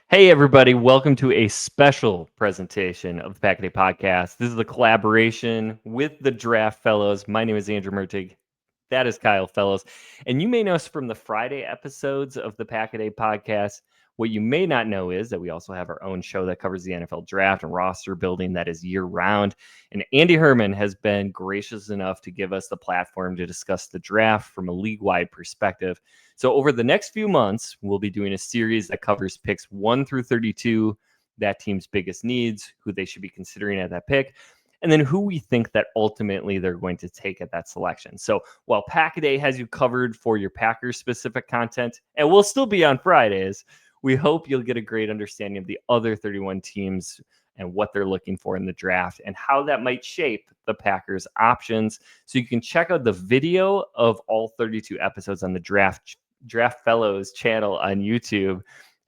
Hey, everybody, welcome to a special presentation of the Pack a Day Podcast. This is a collaboration with the Draft Fellows. My name is Andrew Mertig. That is Kyle Fellows. And you may know us from the Friday episodes of the Pack a Day Podcast. What you may not know is that we also have our own show that covers the NFL draft and roster building that is year round. And Andy Herman has been gracious enough to give us the platform to discuss the draft from a league wide perspective. So, over the next few months, we'll be doing a series that covers picks 1 through 32, that team's biggest needs, who they should be considering at that pick, and then who we think that ultimately they're going to take at that selection. So, while Pack-A-Day has you covered for your Packers specific content, and we'll still be on Fridays, we hope you'll get a great understanding of the other 31 teams and what they're looking for in the draft and how that might shape the Packers' options. So you can check out the video of all 32 episodes on the Draft Fellows channel on YouTube,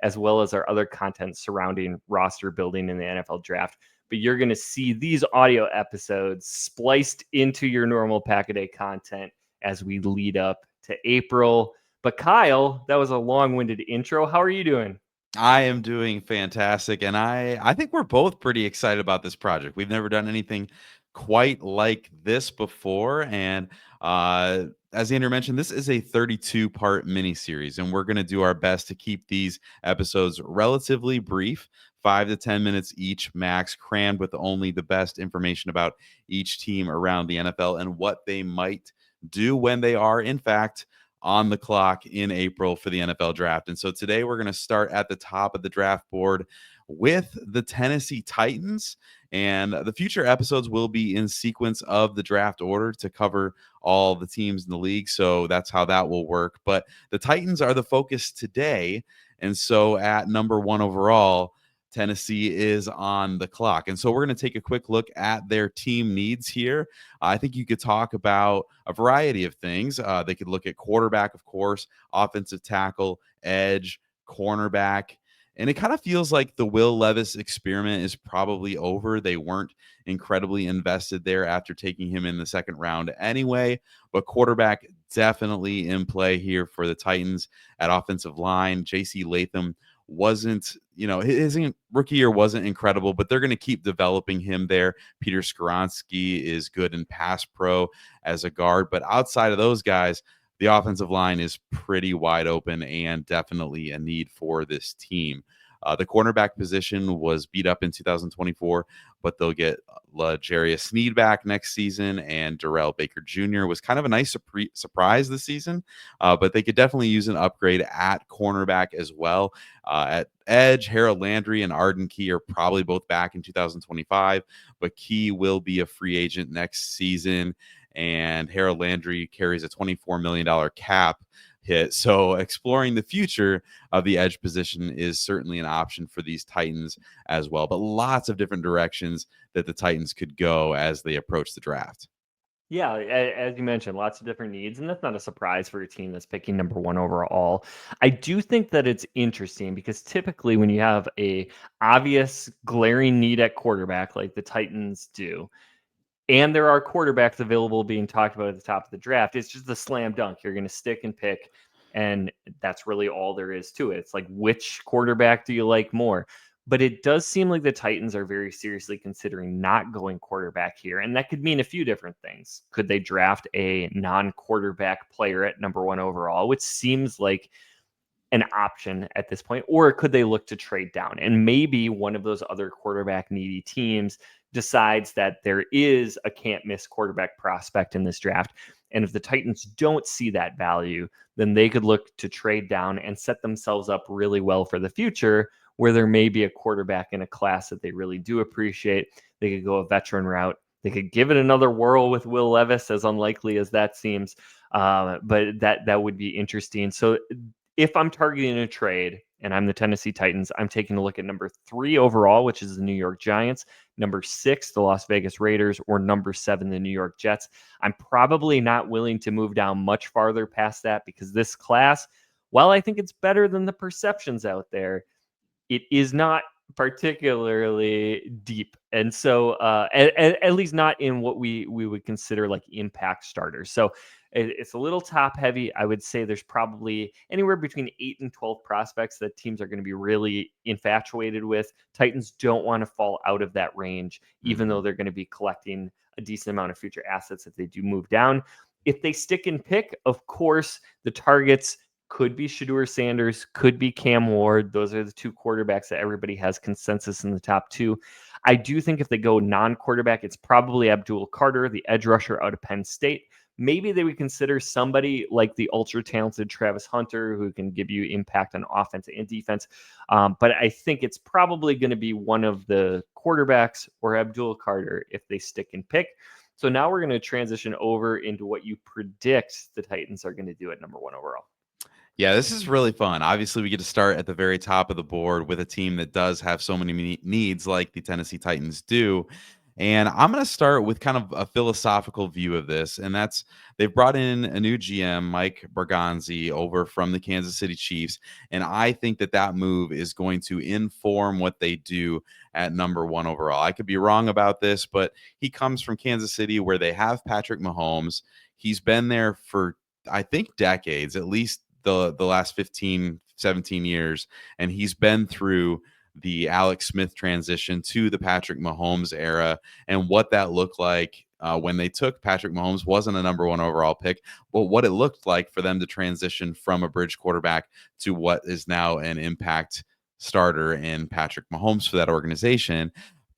as well as our other content surrounding roster building in the NFL draft. But you're going to see these audio episodes spliced into your normal Pack-A-Day content as we lead up to April. But Kyle, that was a long-winded intro. How are you doing? I am doing fantastic, and I think we're both pretty excited about this project. We've never done anything quite like this before, and as Andrew mentioned, this is a 32-part miniseries, and we're going to do our best to keep these episodes relatively brief, 5 to 10 minutes each max, crammed with only the best information about each team around the NFL and what they might do when they are, in fact, on the clock in April for the NFL draft. And so today we're going to start at the top of the draft board with the Tennessee Titans. And the future episodes will be in sequence of the draft order to cover all the teams in the league. So that's how that will work. But the Titans are the focus today. And so at number one overall, Tennessee is on the clock. And so we're going to take a quick look at their team needs here. I think you could talk about a variety of things. They could look at quarterback, of course, offensive tackle, edge, cornerback. And it kind of feels like the Will Levis experiment is probably over. They weren't incredibly invested there after taking him in the second round anyway. But quarterback definitely in play here for the Titans. At offensive line, J.C. Latham wasn't, his rookie year wasn't incredible, but they're going to keep developing him there. Peter Skoronski is good in pass pro as a guard, but outside of those guys, the offensive line is pretty wide open and definitely a need for this team. The cornerback position was beat up in 2024, but they'll get L'Jarius Sneed back next season, and Darrell Baker Jr. was kind of a nice surprise this season, but they could definitely use an upgrade at cornerback as well. At edge, Harold Landry and Arden Key are probably both back in 2025, but Key will be a free agent next season, and Harold Landry carries a $24 million cap hit. So exploring the future of the edge position is certainly an option for these Titans as well. But lots of different directions that the Titans could go as they approach the draft. Yeah, as you mentioned, lots of different needs, and that's not a surprise for a team that's picking number one overall. I do think that it's interesting because typically when you have a obvious glaring need at quarterback like the Titans do, and there are quarterbacks available being talked about at the top of the draft, it's just a slam dunk. You're going to stick and pick, and that's really all there is to it. It's like, which quarterback do you like more? But it does seem like the Titans are very seriously considering not going quarterback here. And that could mean a few different things. Could they draft a non quarterback player at number one overall, which seems like an option at this point, or could they look to trade down? And maybe one of those other quarterback needy teams decides that there is a can't miss quarterback prospect in this draft. And if the Titans don't see that value, then they could look to trade down and set themselves up really well for the future, where there may be a quarterback in a class that they really do appreciate. They could go a veteran route. They could give it another whirl with Will Levis, as unlikely as that seems. But that would be interesting. So if I'm targeting a trade and I'm the Tennessee Titans, I'm taking a look at number 3 overall, which is the New York Giants, number 6, the Las Vegas Raiders, or number 7, the New York Jets. I'm probably not willing to move down much farther past that because this class, while I think it's better than the perceptions out there, it is not particularly deep. And so at least not in what we would consider like impact starters. So it's a little top heavy. I would say there's probably anywhere between 8 and 12 prospects that teams are going to be really infatuated with. Titans don't want to fall out of that range, even though they're going to be collecting a decent amount of future assets if they do move down. If they stick and pick, of course, the targets could be Shedeur Sanders, could be Cam Ward. Those are the two quarterbacks that everybody has consensus in the top two. I do think if they go non-quarterback, it's probably Abdul Carter, the edge rusher out of Penn State. Maybe they would consider somebody like the ultra-talented Travis Hunter, who can give you impact on offense and defense. But I think it's probably going to be one of the quarterbacks or Abdul Carter if they stick and pick. So now we're going to transition over into what you predict the Titans are going to do at number 1 overall. Yeah, this is really fun. Obviously, we get to start at the very top of the board with a team that does have so many needs like the Tennessee Titans do. And I'm going to start with kind of a philosophical view of this. And that's they've brought in a new GM, Mike Berganzi, over from the Kansas City Chiefs. And I think that that move is going to inform what they do at number 1 overall. I could be wrong about this, but he comes from Kansas City where they have Patrick Mahomes. He's been there for, I think, decades, at least the last 15, 17 years. And he's been through the Alex Smith transition to the Patrick Mahomes era and what that looked like when they took Patrick Mahomes wasn't a number 1 overall pick, but what it looked like for them to transition from a bridge quarterback to what is now an impact starter in Patrick Mahomes for that organization.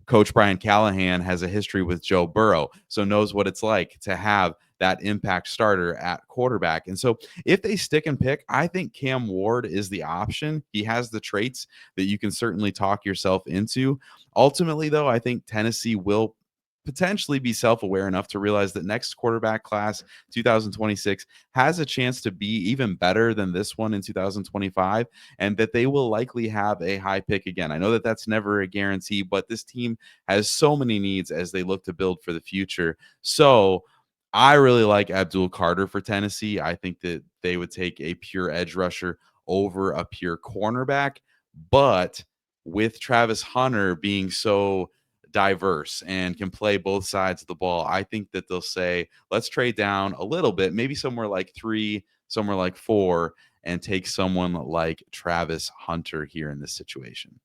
Coach Brian Callahan has a history with Joe Burrow, so knows what it's like to have that impact starter at quarterback. And so if they stick and pick, I think Cam Ward is the option. He has the traits that you can certainly talk yourself into. Ultimately, though, I think Tennessee will potentially be self-aware enough to realize that next quarterback class 2026 has a chance to be even better than this one in 2025, and that they will likely have a high pick again. I know that that's never a guarantee, but this team has so many needs as they look to build for the future. So I really like Abdul Carter for Tennessee. I think that they would take a pure edge rusher over a pure cornerback, but with Travis Hunter being so diverse and can play both sides of the ball, I think that they'll say, let's trade down a little bit, maybe somewhere like 3, somewhere like 4, and take someone like Travis Hunter here in this situation.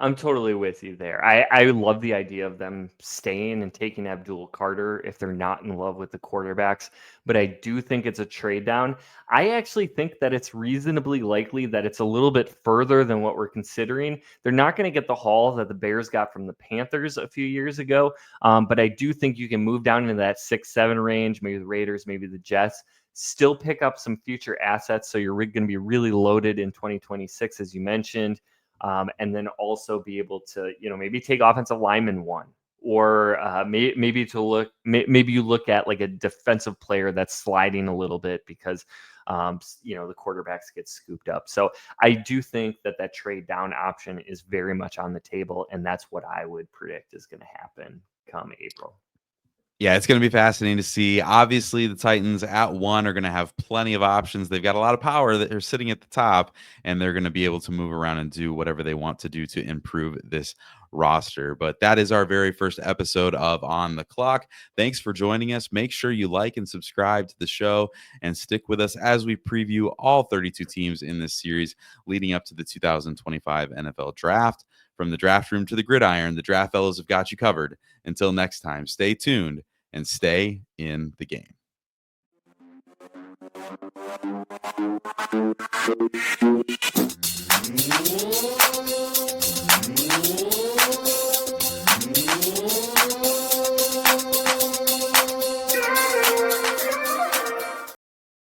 I'm totally with you there. I love the idea of them staying and taking Abdul Carter if they're not in love with the quarterbacks, but I do think it's a trade down. I actually think that it's reasonably likely that it's a little bit further than what we're considering. They're not going to get the haul that the Bears got from the Panthers a few years ago, but I do think you can move down into that 6-7 range, maybe the Raiders, maybe the Jets. Still pick up some future assets, so you're going to be really loaded in 2026, as you mentioned. And then also be able to, maybe take offensive lineman 1, or maybe you look at like a defensive player that's sliding a little bit because, the quarterbacks get scooped up. So I do think that trade down option is very much on the table, and that's what I would predict is going to happen come April. Yeah, it's going to be fascinating to see. Obviously, the Titans at 1 are going to have plenty of options. They've got a lot of power that are sitting at the top, and they're going to be able to move around and do whatever they want to do to improve this roster. But that is our very first episode of On the Clock. Thanks for joining us. Make sure you like and subscribe to the show and stick with us as we preview all 32 teams in this series leading up to the 2025 NFL Draft. From the draft room to the gridiron, the Draft Fellows have got you covered. Until next time, stay tuned and stay in the game.